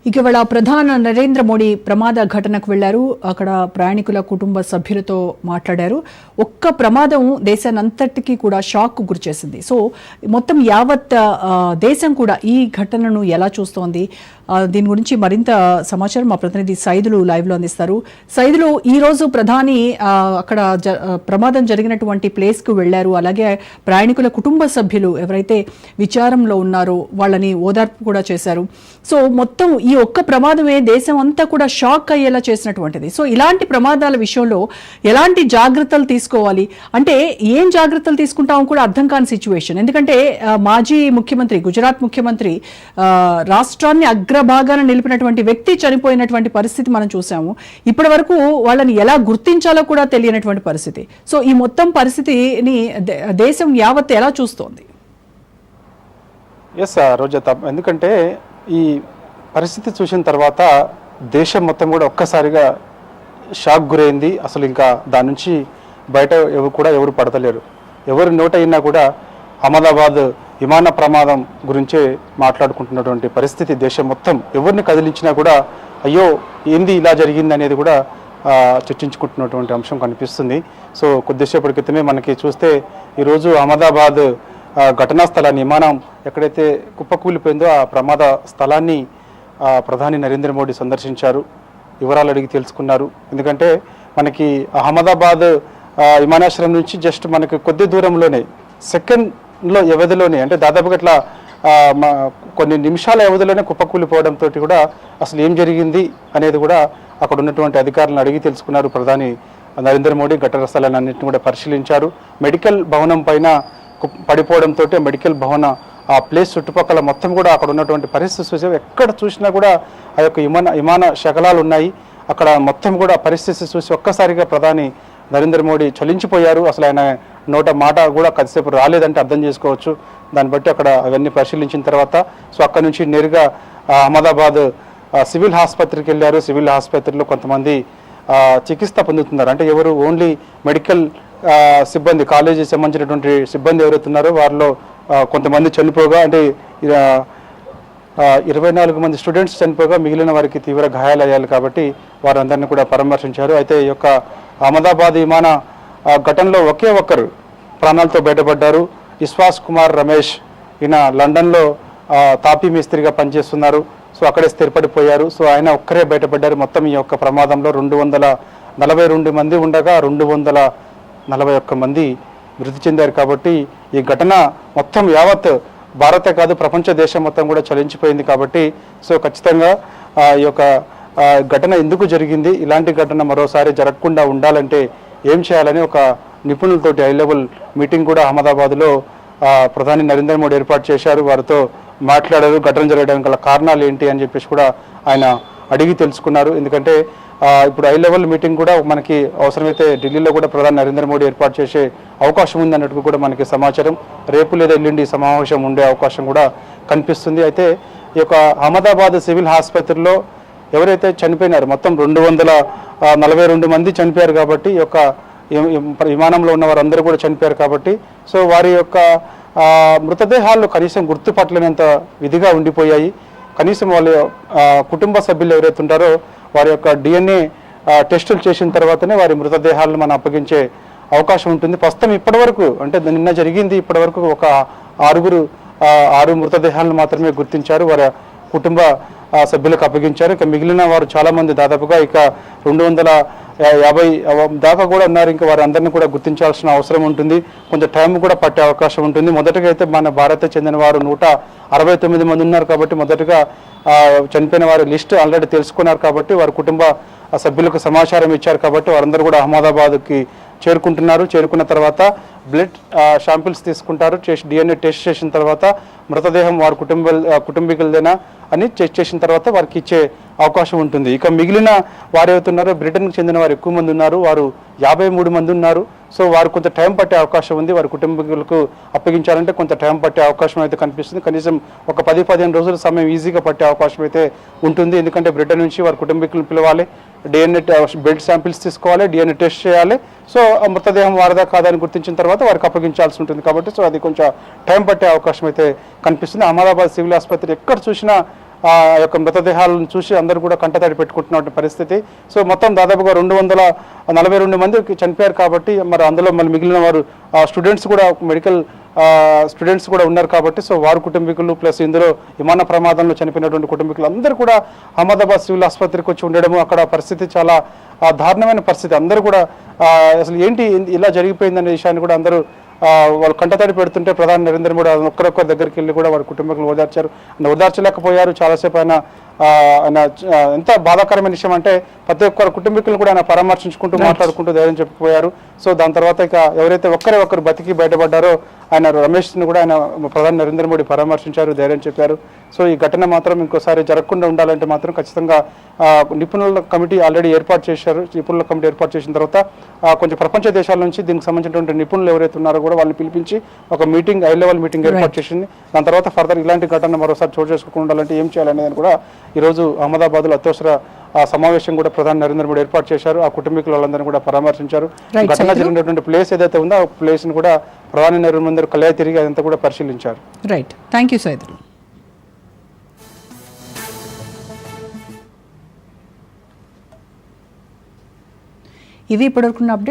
ఇటీవల ప్రధాని నరేంద్ర మోడీ ప్రమాద ఘటనకు వెళ్లారు. అక్కడ ప్రయాణికుల కుటుంబ సభ్యులతో మాట్లాడారు. ఒక్క ప్రమాదం దేశానంతటికీ కూడా షాక్ గురిచేసింది. సో మొత్తం యావత్ దేశం కూడా ఈ ఘటనను ఎలా చూస్తోంది, దీని గురించి మరింత సమాచారం మా ప్రతినిధి సైదులు లైవ్ లో అందిస్తారు. సైదులు, ఈ రోజు ప్రధాని అక్కడ ప్రమాదం జరిగినటువంటి ప్లేస్ కు వెళ్లారు. అలాగే ప్రయాణికుల కుటుంబ సభ్యులు ఎవరైతే విచారంలో ఉన్నారో వాళ్ళని ఓదార్పు కూడా చేశారు. సో మొత్తం ఈ ఒక్క ప్రమాదమే దేశం అంతా కూడా షాక్ అయ్యేలా చేసినటువంటిది. సో ఇలాంటి ప్రమాదాల విషయంలో ఎలాంటి జాగ్రత్తలు తీసుకోవాలి, అంటే ఏం జాగ్రత్తలు తీసుకుంటామో కూడా అర్థం కాని సిచ్యువేషన్. ఎందుకంటే మాజీ ముఖ్యమంత్రి, గుజరాత్ ముఖ్యమంత్రి, రాష్ట్రాన్ని అగ్రభాగాన నిలిపినటువంటి వ్యక్తి చనిపోయినటువంటి పరిస్థితి మనం చూసాము. ఇప్పటి వరకు వాళ్ళని ఎలా గుర్తించాలో కూడా తెలియనటువంటి పరిస్థితి. సో ఈ మొత్తం పరిస్థితిని దేశం యావత్ ఎలా చూస్తోంది? ఎస్ రోజా, ఎందుకంటే ఈ పరిస్థితి చూసిన తర్వాత దేశం మొత్తం కూడా ఒక్కసారిగా షాక్ గురైంది. అసలు ఇంకా దాని నుంచి బయట ఎవరు పడతలేరు. ఎవరు నోట అయినా కూడా అహ్మదాబాద్ విమాన ప్రమాదం గురించే మాట్లాడుకుంటున్నటువంటి పరిస్థితి దేశం మొత్తం. ఎవరిని కదిలించినా కూడా అయ్యో ఏంది ఇలా జరిగింది అనేది కూడా చర్చించుకుంటున్నటువంటి అంశం కనిపిస్తుంది. సో కొద్దిసేపటి క్రితమే మనకి చూస్తే ఈరోజు అహ్మదాబాద్ ఘటనా స్థలాన్ని, విమానం ఎక్కడైతే కుప్పకూలిపోయిందో ఆ ప్రమాద స్థలాన్ని ప్రధాని నరేంద్ర మోడీ సందర్శించారు. వివరాలు అడిగి తెలుసుకున్నారు. ఎందుకంటే మనకి అహ్మదాబాద్ విమానాశ్రయం నుంచి జస్ట్ మనకి కొద్ది దూరంలోనే, సెకండ్లో వ్యవధిలోనే, అంటే దాదాపుగా ఇట్లా కొన్ని నిమిషాల వ్యవధిలోనే కుప్పకూలిపోవడంతో కూడా అసలు ఏం జరిగింది అనేది కూడా అక్కడ ఉన్నటువంటి అధికారులను అడిగి తెలుసుకున్నారు ప్రధాని నరేంద్ర మోడీ. ఘటనా స్థలాన్ని అన్నింటినీ కూడా పరిశీలించారు. మెడికల్ భవనం పైన పడిపోవడంతో మెడికల్ భవన ఆ ప్లేస్ చుట్టుపక్కల మొత్తం కూడా అక్కడ ఉన్నటువంటి పరిస్థితి చూసి ఎక్కడ చూసినా కూడా ఆ యొక్క విమాన శకలాలు ఉన్నాయి. అక్కడ మొత్తం కూడా పరిస్థితి చూసి ఒక్కసారిగా ప్రధాని నరేంద్ర మోడీ చలించిపోయారు. అసలు ఆయన నోట మాట కూడా కొద్దిసేపు రాలేదంటే అర్థం చేసుకోవచ్చు. దాన్ని బట్టి అక్కడ అవన్నీ పరిశీలించిన తర్వాత సో అక్కడ నుంచి నేరుగా అహ్మదాబాద్ సివిల్ ఆసుపత్రికి వెళ్ళారు. సివిల్ ఆసుపత్రిలో కొంతమంది చికిత్స పొందుతున్నారు. అంటే ఎవరు, ఓన్లీ మెడికల్ సిబ్బంది, కాలేజీ సంబంధించినటువంటి సిబ్బంది ఎవరైతే ఉన్నారో వారిలో కొంతమంది చనిపోగా, అంటే 24 మంది స్టూడెంట్స్ చనిపోగా మిగిలిన వారికి తీవ్ర గాయాలయ్యాలి కాబట్టి వారందరినీ కూడా పరామర్శించారు. అయితే ఈ యొక్క అహ్మదాబాద్ విమాన ఘటనలో ఒకే ఒక్కరు ప్రాణాలతో బయటపడ్డారు. విశ్వాస్ కుమార్ రమేష్. ఈయన లండన్లో తాపీ మేస్త్రిగా పనిచేస్తున్నారు. సో అక్కడే స్థిరపడిపోయారు. సో ఆయన ఒక్కరే బయటపడ్డారు. మొత్తం ఈ యొక్క ప్రమాదంలో 242 మంది ఉండగా 241 మంది మృతి చెందారు. కాబట్టి ఈ ఘటన మొత్తం యావత్ భారతే కాదు ప్రపంచ దేశం మొత్తం కూడా చలించిపోయింది. కాబట్టి సో ఖచ్చితంగా ఈ యొక్క ఘటన ఎందుకు జరిగింది, ఇలాంటి ఘటన మరోసారి జరగకుండా ఉండాలంటే ఏం చేయాలని ఒక నిపుణులతోటి హై లెవెల్ మీటింగ్ కూడా అహ్మదాబాద్లో ప్రధాని నరేంద్ర మోడీ ఏర్పాటు చేశారు. వారితో మాట్లాడారు. ఘటన జరగడానికి గల కారణాలు ఏంటి అని చెప్పేసి కూడా ఆయన అడిగి తెలుసుకున్నారు. ఎందుకంటే ఇప్పుడు హై లెవెల్ మీటింగ్ కూడా మనకి అవసరమైతే ఢిల్లీలో కూడా ప్రధాని నరేంద్ర మోడీ ఏర్పాటు చేసే అవకాశం ఉంది అన్నట్టు కూడా మనకి సమాచారం. రేపు లేదా ఎల్లుండి సమావేశం ఉండే అవకాశం కూడా కనిపిస్తుంది. అయితే ఈ యొక్క అహ్మదాబాద్ సివిల్ ఆసుపత్రిలో ఎవరైతే చనిపోయినారు, మొత్తం 242 మంది చనిపోయారు. కాబట్టి ఈ యొక్క విమానంలో ఉన్న వారందరూ కూడా చనిపోయారు. కాబట్టి సో వారి యొక్క మృతదేహాలు కనీసం గుర్తుపట్టలేనంత విధిగా ఉండిపోయాయి. కనీసం వాళ్ళ కుటుంబ సభ్యులు ఎవరైతే ఉంటారో వారి యొక్క DNA టెస్టులు చేసిన తర్వాతనే వారి మృతదేహాలను మనం అప్పగించే అవకాశం ఉంటుంది. ప్రస్తుతం ఇప్పటి వరకు, అంటే నిన్న జరిగింది, ఇప్పటి వరకు ఒక 6 మృతదేహాలను మాత్రమే గుర్తించారు. వారి కుటుంబ సభ్యులకు అప్పగించారు. ఇక మిగిలిన వారు చాలామంది, దాదాపుగా ఇక 250 దాకా కూడా ఉన్నారు. ఇంకా వారి అందరినీ కూడా గుర్తించాల్సిన అవసరం ఉంటుంది. కొంచెం టైం కూడా పట్టే అవకాశం ఉంటుంది. మొదటగా అయితే మన భారత్ చెందిన వారు 169 మంది ఉన్నారు. కాబట్టి మొదటగా చనిపోయిన వారి లిస్ట్ ఆల్రెడీ తెలుసుకున్నారు. కాబట్టి వారి కుటుంబ సభ్యులకు సమాచారం ఇచ్చారు. కాబట్టి వారందరూ కూడా అహ్మదాబాద్కి చేరుకుంటున్నారు. చేరుకున్న తర్వాత బ్లడ్ శాంపిల్స్ తీసుకుంటారు. DNA టెస్ట్ చేసిన తర్వాత మృతదేహం వారి కుటుంబీకులదేనా అని చెక్ చేసిన తర్వాత వారికి ఇచ్చే అవకాశం ఉంటుంది. ఇక మిగిలిన వారు ఏవైతున్నారో బ్రిటన్కి చెందిన వారు ఎక్కువ మంది ఉన్నారు. వారు 53 మంది ఉన్నారు. సో వారు కొంత టైం పట్టే అవకాశం ఉంది. వారి కుటుంబీకులకు అప్పగించాలంటే కొంత టైం పట్టే అవకాశం అయితే కనిపిస్తుంది. కనీసం ఒక 10-15 రోజుల సమయం ఈజీగా పట్టే అవకాశం అయితే ఉంటుంది. ఎందుకంటే బ్రిటన్ నుంచి వారి కుటుంబీకులను పిలవాలి, DNA బ్లడ్ శాంపిల్స్ తీసుకోవాలి, DNA టెస్ట్ చేయాలి. సో మృతదేహం వారదా కాదని గుర్తించిన తర్వాత వారికి అప్పగించాల్సి ఉంటుంది. కాబట్టి సో అది కొంచెం టైం పట్టే అవకాశం అయితే కనిపిస్తుంది. అహ్మదాబాద్ సివిల్ ఆసుపత్రి ఎక్కడ చూసినా ఆ యొక్క మృతదేహాలను చూసి అందరూ కూడా కంటతడి పెట్టుకుంటున్న పరిస్థితి. సో మొత్తం దాదాపుగా 242 మంది చనిపోయారు కాబట్టి మరి అందులో మళ్ళీ మిగిలిన వారు స్టూడెంట్స్ కూడా మెడికల్ స్టూడెంట్స్ కూడా ఉన్నారు కాబట్టి సో వారి కుటుంబీకులు ప్లస్ ఇందులో విమాన ప్రమాదంలో చనిపోయినటువంటి కుటుంబీకులు అందరూ కూడా అహ్మదాబాద్ సివిల్ ఆసుపత్రికి వచ్చి ఉండడము, అక్కడ పరిస్థితి చాలా దారుణమైన పరిస్థితి. అందరూ కూడా అసలు ఏంటి ఇలా జరిగిపోయిందనే విషయాన్ని కూడా అందరూ వాళ్ళు కంటతడి పెడుతుంటే ప్రధాని నరేంద్ర మోడీ ఒక్కరొక్కరి దగ్గరికి వెళ్ళి కూడా వారి కుటుంబీకులు ఓదార్చారు. ఓదార్చలేకపోయారు. చాలాసేపు ఆయన ఎంత బాధాకరమైన విషయం అంటే ప్రతి ఒక్కరు కుటుంబీకులను కూడా ఆయన పరామర్శించుకుంటూ మాట్లాడుకుంటూ ధైర్యం చెప్పిపోయారు. సో దాని తర్వాత ఇక ఎవరైతే ఒక్కరు బతికి బయటపడ్డారో ఆయన రమేష్ని కూడా ఆయన ప్రధాని నరేంద్ర మోడీ పరామర్శించారు, ధైర్యం చెప్పారు. సో ఈ ఘటన మాత్రం ఇంకోసారి జరగకుండా ఉండాలంటే మాత్రం ఖచ్చితంగా నిపుణుల కమిటీ ఆల్రెడీ ఏర్పాటు చేశారు. నిపుణుల కమిటీ ఏర్పాటు చేసిన తర్వాత కొంచెం ప్రపంచ దేశాల నుంచి దీనికి సంబంధించినటువంటి నిపుణులు ఎవరైతే ఉన్నారో కూడా వాళ్ళని పిలిపించి ఒక మీటింగ్, హై లెవెల్ మీటింగ్ ఏర్పాటు చేసింది. దాని తర్వాత ఫర్దర్ ఇలాంటి ఘటన మరోసారి చోటు చేసుకోకుండా ఉండాలంటే ఏం చేయాలనేది కూడా ఈరోజు అహ్మదాబాద్లో అత్యవసర సమావేశం కూడా ప్రధాని నరేంద్ర మోడీ ఏర్పాటు చేశారు. ఆ కుటుంబీకులు వాళ్ళందరినీ కూడా పరామర్శించారు. ఘటన జరిగినటువంటి ప్లేస్ ఏదైతే ఉందో ఆ ప్లేస్ ని కూడా ప్రధాని నరేంద్ర మోదీ కలయ తిరిగి అదంతా కూడా పరిశీలించారు. Right, thank you Saidulu. ఇది ఇప్పటివరకున్న అప్డేట్.